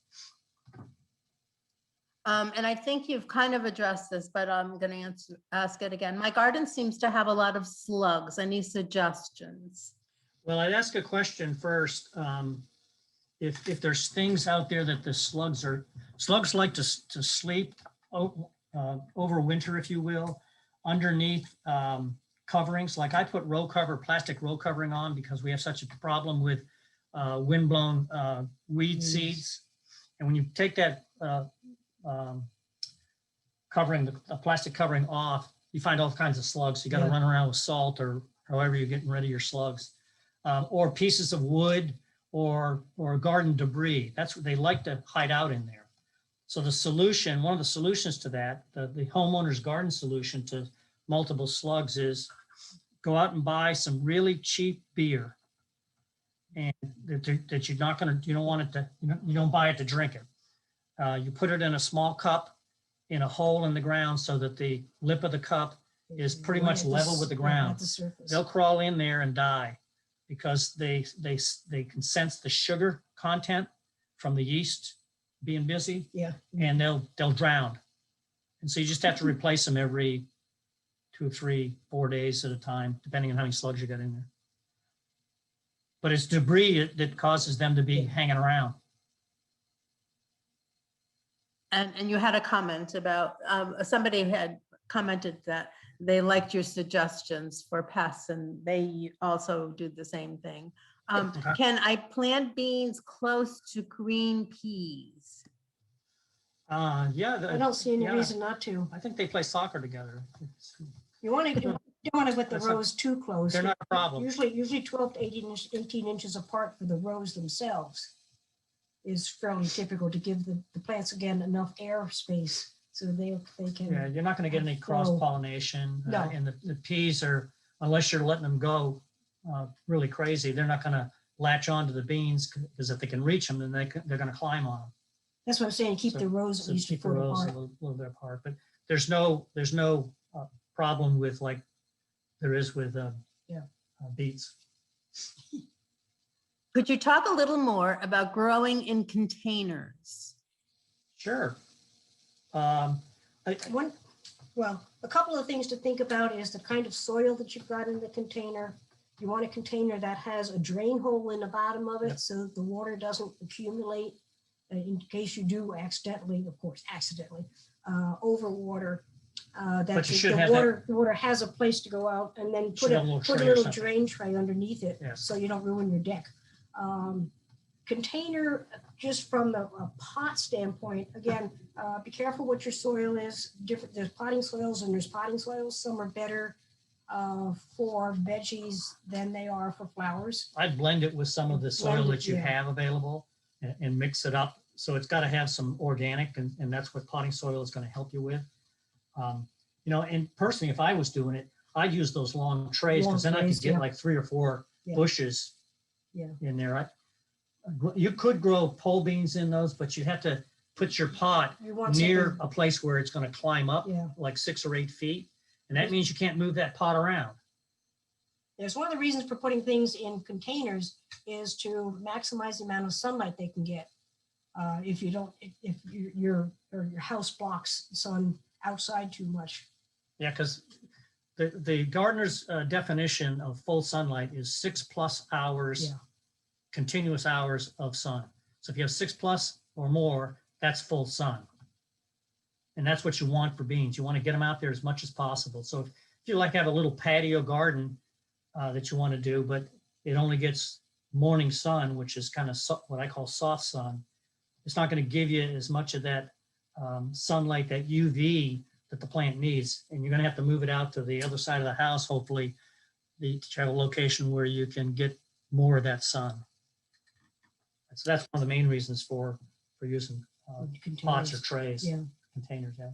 And I think you've kind of addressed this, but I'm going to ask it again. My garden seems to have a lot of slugs. Any suggestions? Well, I'd ask a question first. If there's things out there that the slugs like to sleep over winter, if you will, underneath coverings. Like I put plastic row covering on because we have such a problem with windblown weed seeds. And when you take that covering, the plastic covering off, you find all kinds of slugs. You got to Yeah. run around with salt or however you're getting rid of your slugs, or pieces of wood or garden debris. That's what they like to hide out in there. So one of the solutions to that, the homeowner's garden solution to multiple slugs is go out and buy some really cheap beer, and that you're not going to, you don't want it to, you don't buy it to drink it. You put it in a small cup in a hole in the ground so that the lip of the cup is pretty much level with the ground. At the surface. They'll crawl in there and die because they can sense the sugar content from the yeast being busy, Yeah. and they'll drown. And so you just have to replace them every 2, 3, 4 days at a time, depending on how many slugs you got in there. But it's debris that causes them to be hanging around. And you had a comment about, somebody had commented that they liked your suggestions for pests and they also do the same thing. Okay. Can I plant beans close to green peas? Yeah. I don't see any yeah, reason not to. I think they play soccer together. You want to, don't want to put the That's not- rows too close. They're not a problem. Usually 12 to 18 inches apart for the rows themselves is fairly typical to give the plants, again, enough air space so they Yeah, can. you're not going to get any cross pollination. No. And the peas are, unless you're letting them go really crazy, they're not going to latch onto the beans, because if they can reach them, then they're going to climb on them. That's what I'm saying, keep So- the rows at So least a keep the foot rows apart. a little bit apart, but there's no problem with like there is with Yeah. beets. Could you talk a little more about growing in containers? Sure. Well, a couple of things to think about is the kind of soil that you've got in the container. You want a container that has a drain hole in the bottom of Yep. it so that the water doesn't accumulate in case you do accidentally, of course, overwater. That But you the- should the have that- water has a place to go out, and then Should put have a little a tray or something. drain tray underneath it, Yeah. so you don't ruin your deck. Container, just from a pot standpoint, again, be careful what your soil is. Different, there's potting soils and there's potting soils. Some are better for veggies than they are for flowers. I'd blend it with some of the soil Blend it, that you yeah. have available and mix it up. So it's got to have some organic, and that's what potting soil is going to help you with. And personally, if I was doing it, I'd use those long trays, because then I Long could trays, get yeah. like 3 or 4 Yeah. bushes Yeah. in there. You could grow pole beans in those, but you have to put your pot You want near something- a place where it's going to climb up Yeah. like 6 or 8 feet. And that means you can't move that pot around. There's one of the reasons for putting things in containers is to maximize the amount of sunlight they can get. If your house blocks sun outside too much. Yeah, because the gardener's definition of full sunlight is 6+ hours, Yeah. continuous hours of sun. So if you have 6+ or more, that's full sun. And that's what you want for beans. You want to get them out there as much as possible. So if you like have a little patio garden that you want to do, but it only gets morning sun, which is kind of what I call soft sun, it's not going to give you as much of that sunlight, that UV that the plant needs. And you're going to have to move it out to the other side of the house, hopefully, to have a location where you can get more of that sun. So that's one of the main reasons for using pots or Containers. trays, Yeah. containers, yeah.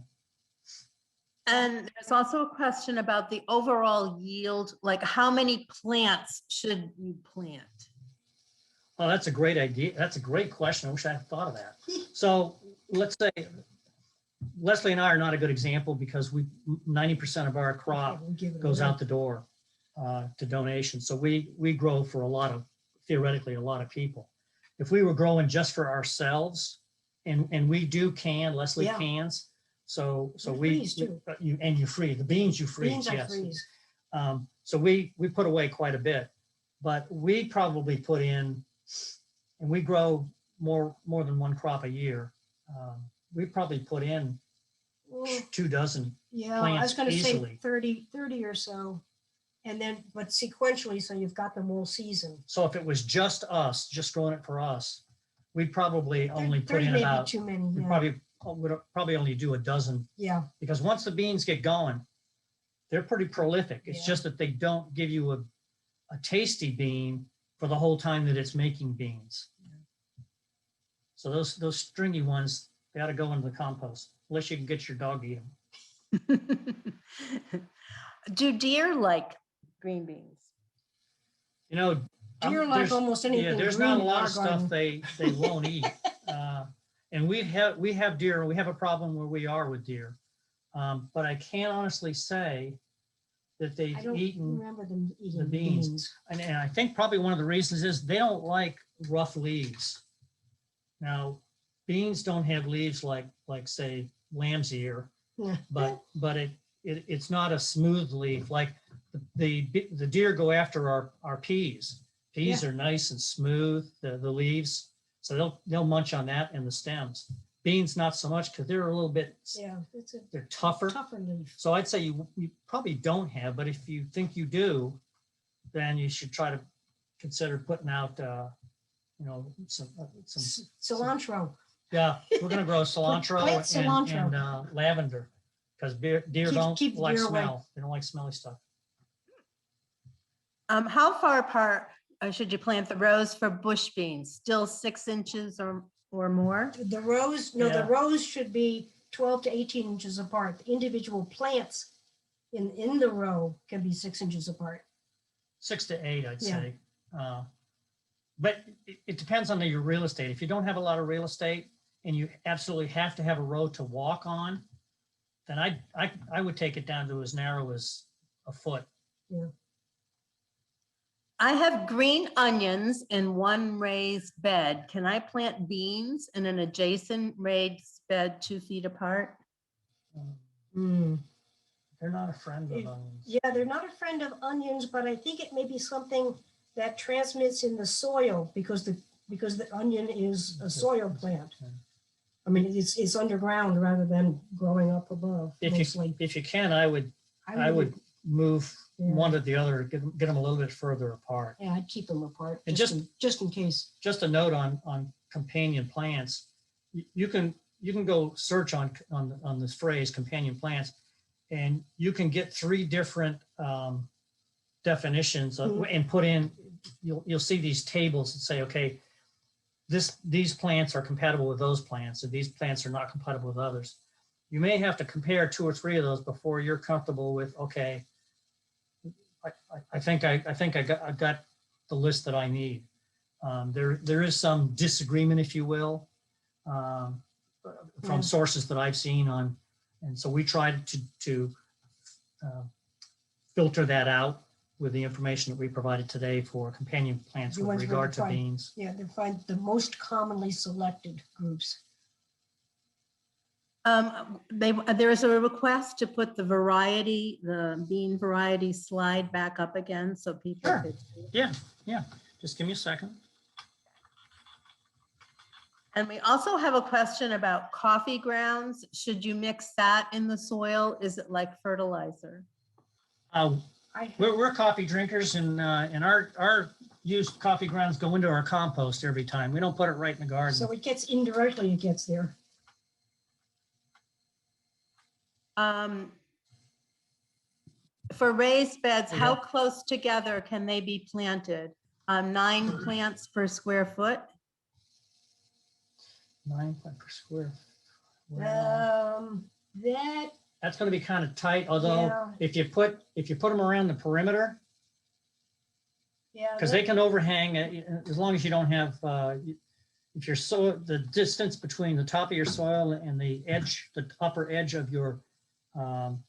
And there's also a question about the overall yield, like how many plants should you plant? Oh, that's a great idea. That's a great question. I wish I had thought of that. So let's say Leslie and I are not a good example, because 90% of our crop We'll give it goes away. out the door to donation. So we grow for theoretically a lot of people. If we were growing just for ourselves, and we do Leslie Yeah. cans. So You freeze, too. you freeze, the beans you freeze, Beans I yes. freeze. So we put away quite a bit, but we probably put in, and we grow more than one crop a year. We probably put in Well, 2 dozen. yeah, I was plants gonna say easily. 30 or so. And then, but sequentially, so you've got them all season. So if it was just us, just growing it for us, we'd probably only put 30 in may be about, too many, we yeah. would probably only do a dozen, Yeah, because once the beans get going, they're pretty prolific. It's Yeah. just that they don't give you a tasty bean for the whole time that it's making beans. So those stringy ones, they ought to go into the compost, unless you can get your dog to eat them. Do deer like green beans? You know, deer like there's- almost anything. yeah, there's green not a in lot our of stuff garden. they won't eat. And we have deer, we have a problem where we are with deer. But I can't honestly say that they've I don't eaten, remember them eating beans. beans. and I think probably one of the reasons is they don't like rough leaves. Now, beans don't have leaves like say lamb's ear, Yeah. but it's not a smooth leaf. Like the deer go after our peas. Peas are nice and smooth, the leaves. So they'll munch on that and the stems. Beans, not so much, because they're a little bit, Yeah, it's a they're tougher. tougher leaf. So I'd say you probably don't have, but if you think you do, then you should try to consider putting out, some, Cilantro. yeah, we're gonna grow cilantro Plant cilantro. and lavender, because deer don't keep the like deer away. smell. They don't like smelly stuff. How far apart should you plant the rows for bush beans? Still 6 inches or more? The rows, the Yeah. rows should be 12 to 18 inches apart. The individual plants in the row can be 6 inches apart. 6 to 8, I'd Yeah. say. But it depends on your real estate. If you don't have a lot of real estate and you absolutely have to have a road to walk on, then I would take it down to as narrow as a foot. I have green onions in one raised bed. Can I plant beans in an adjacent raised bed 2 feet apart? Hmm. They're not a friend of It- onions. Yeah, they're not a friend of onions, but I think it may be something that transmits in the soil because the onion is a soil plant. I mean, it's underground rather than growing up above mostly. If you can, I would move Yeah. one to the other, get them a little bit further apart. Yeah, I'd keep them apart, And just in case. Just a note on companion plants. You can go search on this phrase companion plants, and you can get 3 different definitions and put in. You'll see these tables that say, okay, these plants are compatible with those plants, and these plants are not compatible with others. You may have to compare 2 or 3 of those before you're comfortable with, okay, I think I got the list that I need. There is some disagreement, if you will, from Yeah. sources that I've seen on, and so we tried to filter that out with the information that we provided today for companion plants The with ones where regard we to find- beans. Yeah, they find the most commonly selected groups. There is a request to put the bean variety slide back up again so people Sure. could see. Yeah, just give me a second. And we also have a question about coffee grounds. Should you mix that in the soil? Is it like fertilizer? We're coffee drinkers, and our used coffee grounds go into our compost every time. We don't put it right in the garden. So it gets indirectly, it gets there. For raised beds, how Okay. close together can they be planted? 9 plants per square foot? 9 per square. Well, That, that's going to be kind of tight. Although Yeah. if you put them around the perimeter, yeah. because they can overhang as long as you don't have. If you're the distance between the top of your soil and the upper edge of your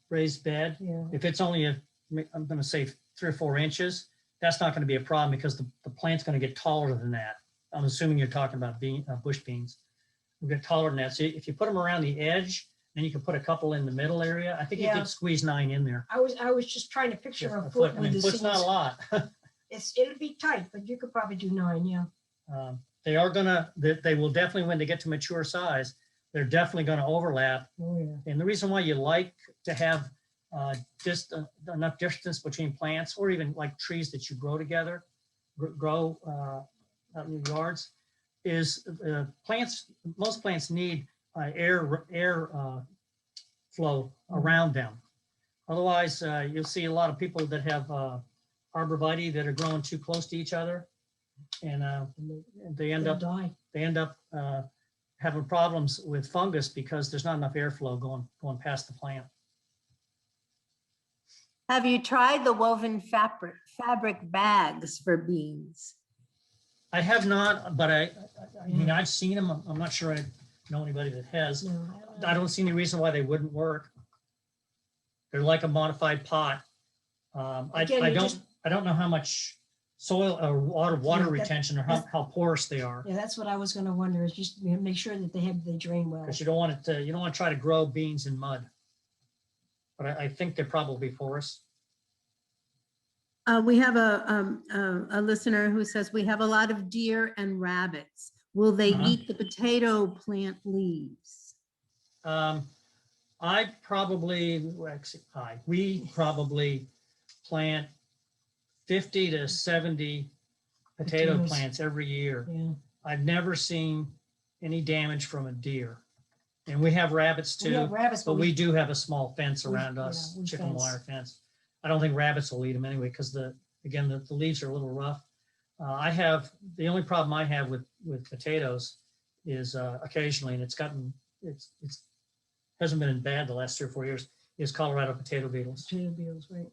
raised bed, Yeah. if it's only I'm going to say 3 or 4 inches, that's not going to be a problem because the plant's going to get taller than that. I'm assuming you're talking about bush beans. Will get taller than that. So if you put them around the edge, then you can put a couple in the middle area. I think you Yeah. could squeeze 9 in there. I was just trying to picture A a foot. foot I with mean, the foot's not a seams. lot. It'll be tight, but you could probably do 9, yeah. They will definitely, when they get to mature size, they're definitely going to overlap. Oh, yeah. And the reason why you like to have just enough distance between plants, or even like trees that you grow together, grow out in your yards, is most plants need air flow around them. Otherwise, you'll see a lot of people that have arborvitae that are growing too close to each other, and they end They'll up die. having problems with fungus because there's not enough airflow going past the plant. Have you tried the woven fabric bags for beans? I have not, but I mean, I've seen them. I'm not sure I know anybody that has. No, I don't see any reason why they wouldn't work. They're like a modified pot. Again, I don't know how much soil or water Yeah, that- retention, or how porous they are. Yeah, that's what I was gonna wonder, is just make sure that they drain well. Because you don't want to try to grow beans in mud. But I think they're probably porous. We have a listener who says we have a lot of deer and rabbits. Will they Uh-huh. eat the potato plant leaves? We probably plant 50 to 70 potato Potatoes. plants every year. Yeah. I've never seen any damage from a deer. And we have rabbits We have too, rabbits, but we do have a small fence around yeah, us, we chicken fence. wire fence. I don't think rabbits will eat them anyway, because the leaves are a little rough. The only problem I have with potatoes is occasionally, and it's hasn't been bad the last 3 or 4 years, is Colorado potato beetles. Potato beetles, right?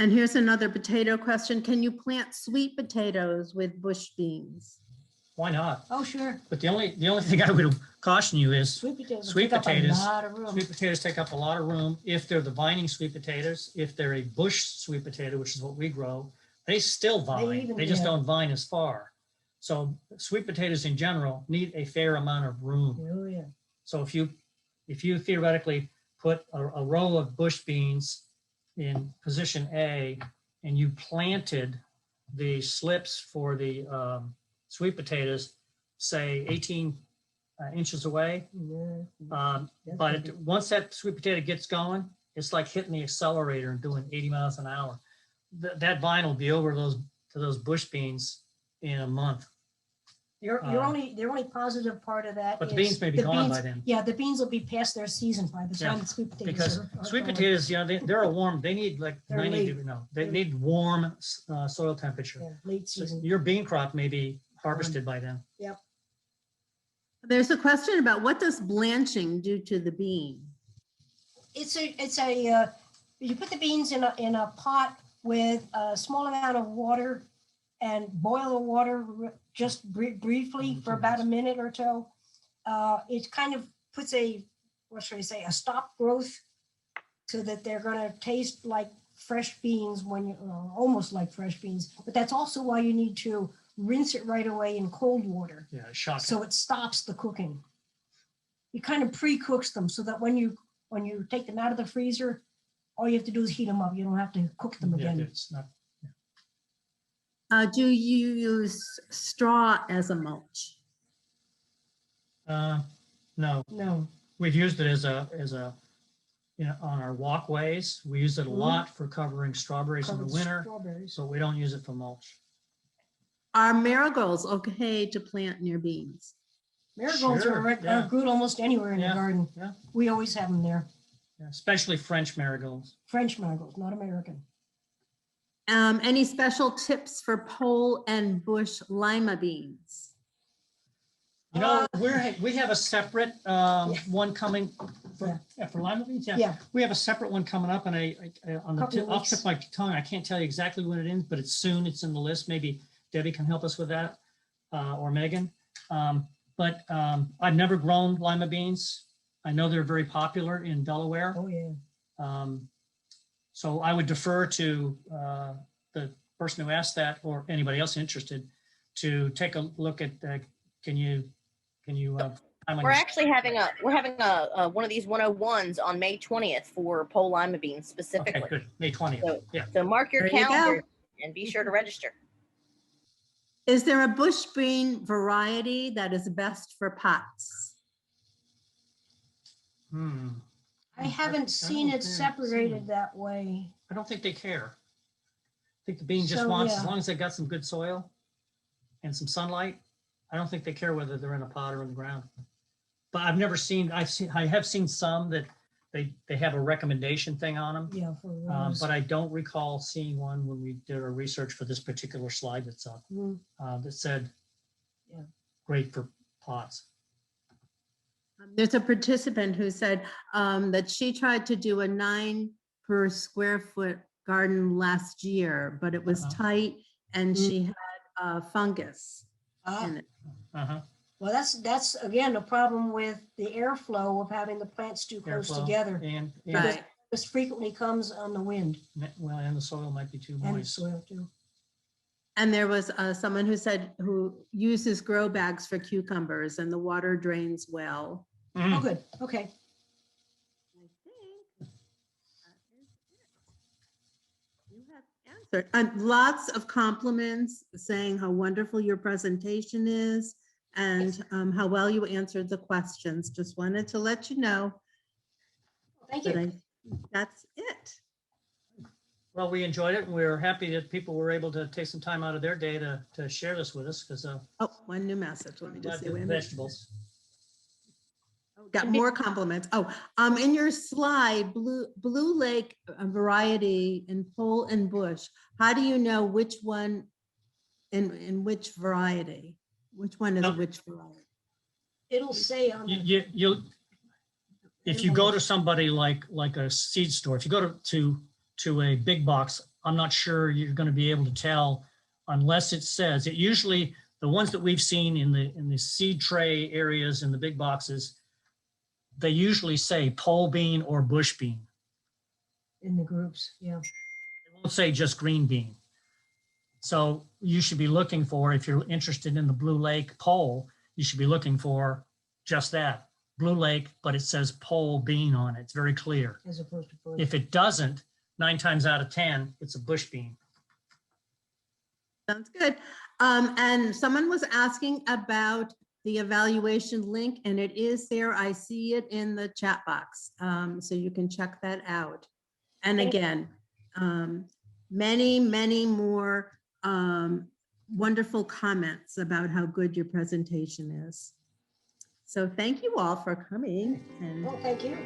And here's another potato question. Can you plant sweet potatoes with bush beans? Why not? Oh, sure. But the only thing I would caution you is Sweet potatoes. Sweet take up potatoes- A lot of room. sweet potatoes take up a lot of room. If they're the vining sweet potatoes, if they're a bush sweet potato, which is what we grow, they still vine. even- They just yeah. don't vine as far. So sweet potatoes in general need a fair amount of room. Oh, yeah. So if you theoretically put a row of bush beans in position A and you planted the slips for the sweet potatoes, say 18 inches away, Yeah, that's but gonna be- once that sweet potato gets going, it's like hitting the accelerator and doing 80 miles an hour. That vine will be over to those bush beans in a month. Your only positive part of that But the is beans may be the gone by beans- then. Yeah, the beans will be past their season by the time Yeah, the sweet potatoes Because are sweet going. potatoes, they're a warm, they need like They're 90 late. degree, no, they need warm soil temperature. Yeah, late So season. your bean crop may be harvested by then. There's a question about what does blanching do to the bean? It's you put the beans in a pot with a small amount of water and boil the water just briefly for about a minute or so. It kind of puts what should I say, a stop growth so that they're gonna taste like fresh beans almost like fresh beans. But that's also why you need to rinse it right away in cold water. Yeah, shocking. So it stops the cooking. It kind of pre-cooks them so that when you take them out of the freezer, all you have to do is heat them up. You don't have to cook them Yeah, again. it's not, Do you use straw as a mulch? no, No. we've used it as a, on our walkways. We use it a Mhm. lot for covering strawberries in the covered winter, strawberries. so we don't use it for mulch. Are marigolds okay to plant near beans? Marigolds Sure, yeah. are good almost anywhere in Yeah, the garden. yeah. We always have them there. Yeah, especially French marigolds. French marigolds, not American. Any special tips for pole and bush lima beans? We have a separate one coming for lima beans. Yeah. We have a separate one coming up, and on the Couple tip, of I'll weeks. tip my tongue. I can't tell you exactly when it is, but it's soon. It's in the list. Maybe Debbie can help us with that, or Megan. But I've never grown lima beans. I know they're very popular in Delaware. Oh, yeah. So I would defer to the person who asked that, or anybody else interested, to take a look at. Can you? We're actually having one of these 101s on May 20th for pole lima beans Okay, specifically. good. May 20th. So- Yeah. So mark your There you go. calendar and be sure to register. Is there a bush bean variety that is best for pots? I haven't seen it separated that way. I don't think they care. I think the bean just So, wants, as yeah. long as they got some good soil and some sunlight, I don't think they care whether they're in a pot or in the ground. But I have seen some that they have a recommendation thing on them. Yeah, for But I don't recall seeing one when we did our research for this particular slide that's up, Mm. that said, Yeah. great for pots. There's a participant who said that she tried to do a 9 per square foot garden last year, but it was Uh-huh. tight and she had fungus Ah, in it. Uh-huh. well, that's again a problem with the airflow of having the plants too close Airflow together. And, Right. This frequently comes on the wind well, and the soil might be too and the moist. soil too. And there was someone who uses grow bags for cucumbers and the water drains well. Mhm. Oh, good. Okay. I think that is it. You have answered. And lots of compliments saying how wonderful your presentation is and how well you answered the questions. Just wanted to let you know Thank that you. that's it. Well, we enjoyed it, and we were happy that people were able to take some time out of their day to share this with us, because Oh, one new message. Let me just see. Wait a minute. vegetables. Got more compliments. Oh, in your slide, Blue Lake variety in pole and bush, how do you know which one in which variety? Which one is Nope. which variety? It'll say on the, You'll, if you go to somebody like a seed store, if you go to a big box I'm not sure you're going to be able to tell unless it says, it usually, the ones that we've seen in the seed tray areas in the big boxes, they usually say pole bean or bush bean. In the groups, yeah. They won't say just green bean. So you should be looking for, if you're interested in the Blue Lake pole, you should be looking for just that, Blue Lake, but it says pole bean on it. It's very clear. As opposed to bush. If it doesn't, 9 times out of 10, it's a bush bean. Sounds good. And someone was asking about the evaluation link, and it is there. I see it in the chat box. So you can check that out. And again, many, many more wonderful comments about how good your presentation is. So thank you all for coming. And Well, thank you.